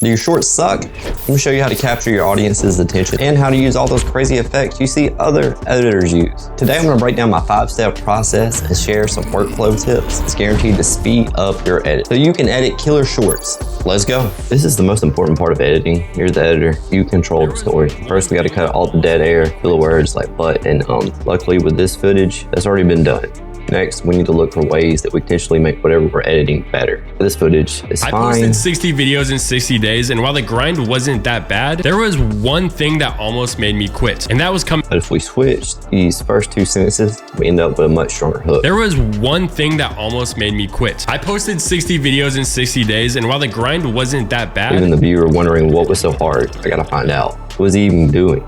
Do your shorts suck? Let me show you how to capture your audience's attention and how to use all those crazy effects you see other editors use. Today I'm going to break down my 5-step process and share some workflow tips. It's guaranteed to speed up your edit so you can edit killer shorts. Let's go. This is the most important part of editing. You're the editor. You control the story. First, we got to cut all the dead air, filler words like but and Luckily with this footage, that's already been done. Next, we need to look for ways that we potentially make whatever we're editing better. This footage is fine. I posted 60 videos in 60 days, and while the grind wasn't that bad, there was one thing that almost made me quit, and that was coming. But if we switched these first two sentences, we end up with a much stronger hook. There was one thing that almost made me quit. I posted 60 videos in 60 days, and while the grind wasn't that bad. Even the viewer wondering what was so hard, I gotta find out. What was he even doing?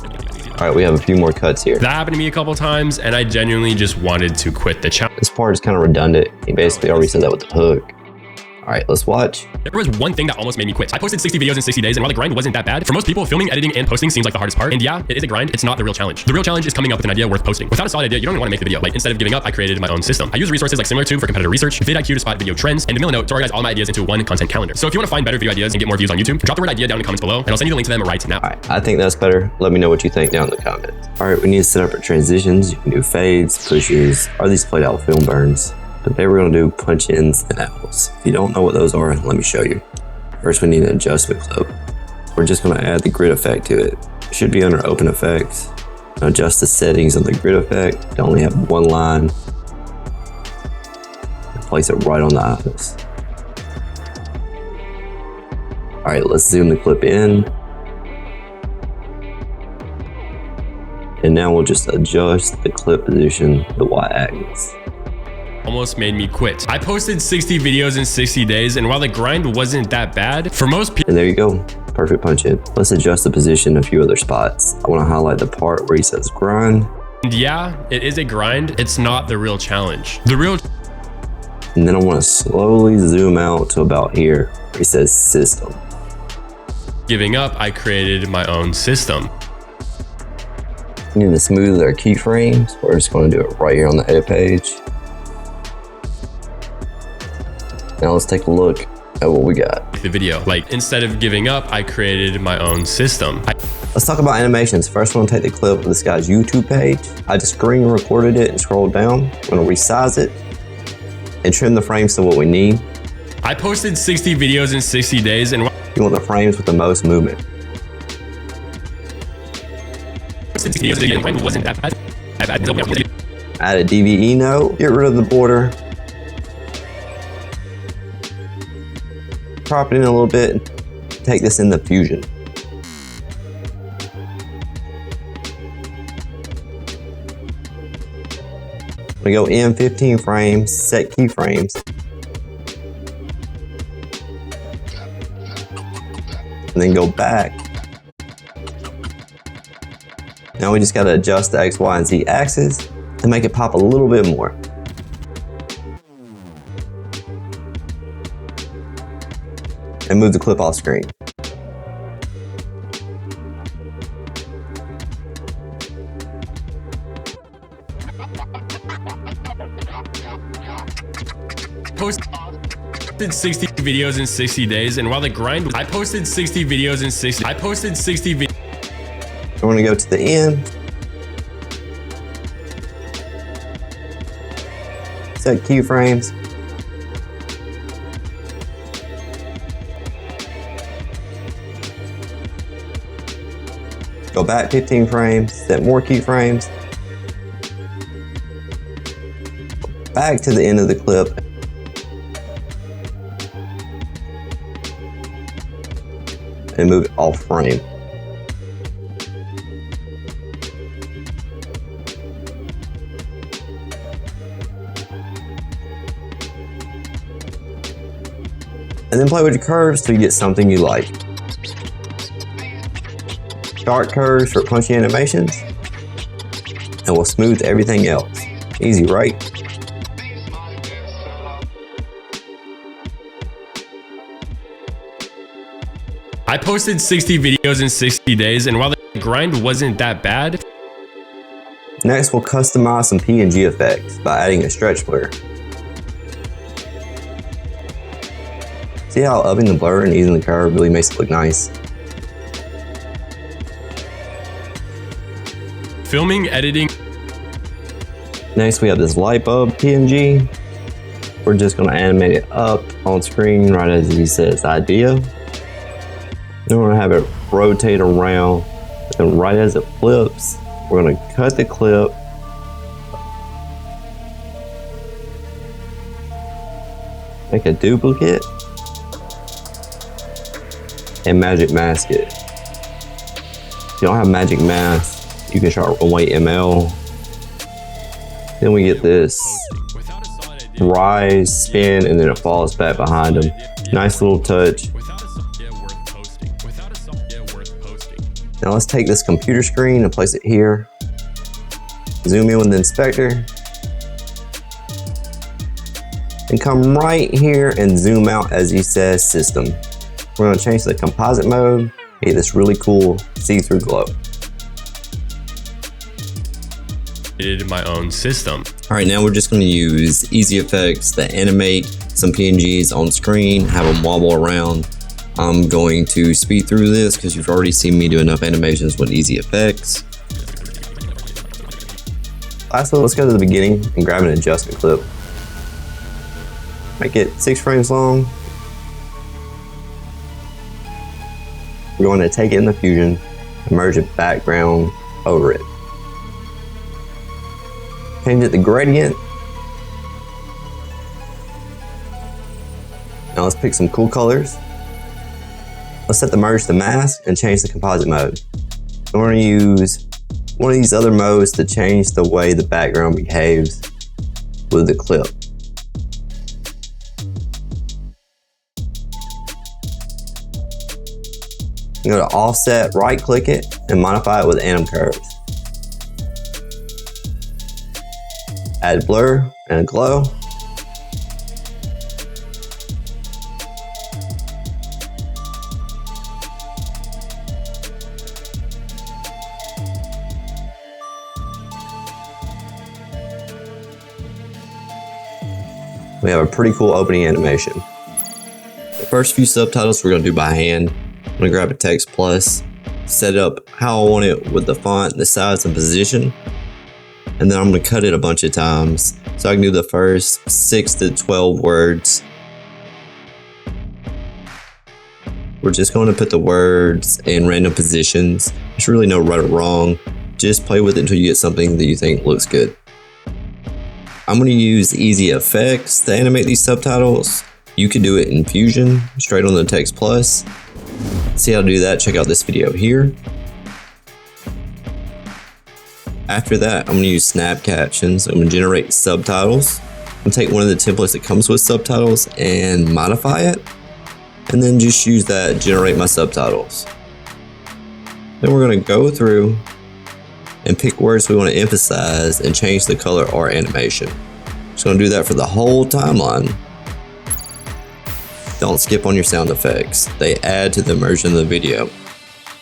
All right, we have a few more cuts here. That happened to me a couple times, and I genuinely just wanted to quit the challenge. This part is kind of redundant. He basically already said that with the hook. All right, let's watch. There was one thing that almost made me quit. I posted 60 videos in 60 days, and while the grind wasn't that bad, for most people, filming, editing, and posting seems like the hardest part. And yeah, it is a grind. It's not the real challenge. The real challenge is coming up with an idea worth posting. Without a solid idea, you don't even want to make the video. Like, instead of giving up, I created my own system. I use resources like SimilarTube for competitor research, vidIQ to spot video trends, and Milanote to organize all my ideas into one content calendar. So if you want to find better video ideas and get more views on YouTube, drop the word idea down in the comments below, and I'll send you the link to them right now. All right, I think that's better. Let me know what you think down in the comments. All right, we need to set up our transitions. You can do fades, pushes, or these played out film burns. But today we're gonna do punch-ins and outs. If you don't know what those are, let me show you. First, we need an adjustment clip. We're just gonna add the grid effect to it. It should be under open effects. Adjust the settings of the grid effect to only have one line. And place it right on the iris. All right, let's zoom the clip in. And now we'll just adjust the clip position to the y-axis. Almost made me quit. I posted 60 videos in 60 days, and while the grind wasn't that bad, for most people. And there you go, perfect punch in. Let's adjust the position a few other spots. I wanna highlight the part where he says grind. And yeah, it is a grind. It's not the real challenge. And then I wanna slowly zoom out to about here where he says system. Giving up, I created my own system. We need to smooth our keyframes. We're just gonna do it right here on the edit page. Now let's take a look at what we got. The video, like instead of giving up, I created my own system. Let's talk about animations. First, we're gonna take the clip of this guy's YouTube page. I just screen recorded it and scrolled down. I'm gonna resize it and trim the frames to what we need. I posted 60 videos in 60 days, and you want the frames with the most movement. Add a DVE node, get rid of the border. Crop it in a little bit, take this into Fusion. We go in 15 frames, set keyframes. And then go back. Now we just gotta adjust the X, Y, and Z axis to make it pop a little bit more. And move the clip off screen. Posted 60 videos in 60 days, and while the grind, I posted 60 videos in 60. I posted 60 videos. I want to go to the end. Set keyframes. Go back 15 frames, set more keyframes. Back to the end of the clip. And move it off frame. And then play with your curves till you get something you like. Dark curves for punchy animations, and we'll smooth everything else. Easy, right? I posted 60 videos in 60 days, and while the grind wasn't that bad. Next, we'll customize some PNG effects by adding a stretch blur. See how upping the blur and easing the curve really makes it look nice? Filming, editing. Next, we have this light bulb PNG. We're just gonna animate it up on screen right as he says idea. Then we're gonna have it rotate around, and right as it flips, we're gonna cut the clip. Make a duplicate and magic mask it. If you don't have magic mask, you can try Runway ML. Then we get this rise, spin, and then it falls back behind him. Nice little touch. Now let's take this computer screen and place it here. Zoom in with the inspector. And come right here and zoom out as he says system. We're gonna change the composite mode, get this really cool see-through glow. My own system. All right, now we're just gonna use easy effects to animate some PNGs on screen, have them wobble around. I'm going to speed through this because you've already seen me do enough animations with easy effects. Lastly, let's go to the beginning and grab an adjustment clip. Make it 6 frames long. We're going to take it in the Fusion and merge a background over it. Change it to gradient. Now let's pick some cool colors. Let's set the merge to mask and change the composite mode. We're going to use one of these other modes to change the way the background behaves with the clip. Go to offset, right click it, and modify it with anim curves. Add blur and a glow. We have a pretty cool opening animation. The first few subtitles we're gonna do by hand. I'm gonna grab a text plus, set it up how I want it with the font, the size and position. And then I'm gonna cut it a bunch of times. So I can do the first 6 to 12 words. We're just gonna put the words in random positions. There's really no right or wrong. Just play with it until you get something that you think looks good. I'm gonna use easy effects to animate these subtitles. You can do it in Fusion, straight on the text plus. See how to do that, check out this video here. After that, I'm gonna use snap captions. I'm gonna generate subtitles. I'm gonna take one of the templates that comes with subtitles and modify it. And then just use that to generate my subtitles. Then we're gonna go through and pick words we wanna emphasize and change the color or animation. Just gonna do that for the whole timeline. Don't skip on your sound effects. They add to the immersion of the video.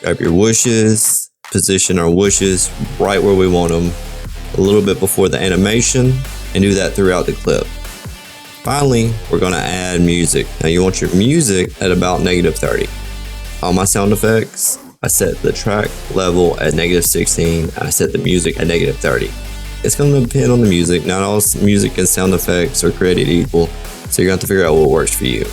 Grab your whooshes, position our whooshes right where we want them, a little bit before the animation, and do that throughout the clip. Finally, we're gonna add music. Now you want your music at about -30. On my sound effects, I set the track level at -16, and I set the music at -30. It's gonna depend on the music. Not all music and sound effects are created equal, so you're gonna have to figure out what works for you.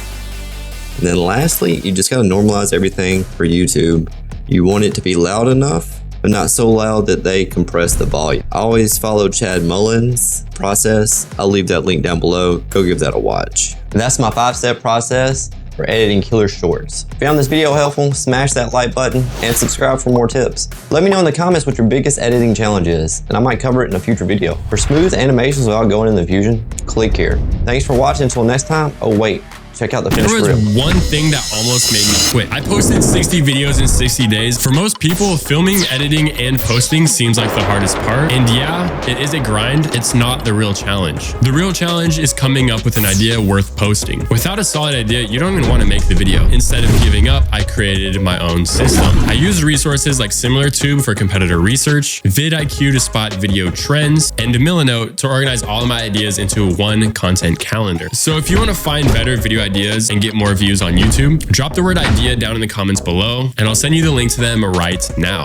And then lastly, you just gotta normalize everything for YouTube. You want it to be loud enough, but not so loud that they compress the volume. I always follow Chad Mullen's process. I'll leave that link down below. Go give that a watch. And that's my 5-step process for editing killer shorts. If you found this video helpful, smash that like button and subscribe for more tips. Let me know in the comments what your biggest editing challenge is, and I might cover it in a future video. For smooth animations without going into Fusion, click here. Thanks for watching. Until next time. Oh wait. Check out the finished reel. There was one thing that almost made me quit. I posted 60 videos in 60 days. For most people, filming, editing, and posting seems like the hardest part. And yeah, it is a grind. It's not the real challenge. The real challenge is coming up with an idea worth posting. Without a solid idea, you don't even want to make the video. Instead of giving up, I created my own system. I used resources like SimilarTube for competitor research, vidIQ to spot video trends, and Milanote to organize all of my ideas into one content calendar. So if you want to find better video ideas and get more views on YouTube? Drop the word idea down in the comments below, and I'll send you the link to them right now.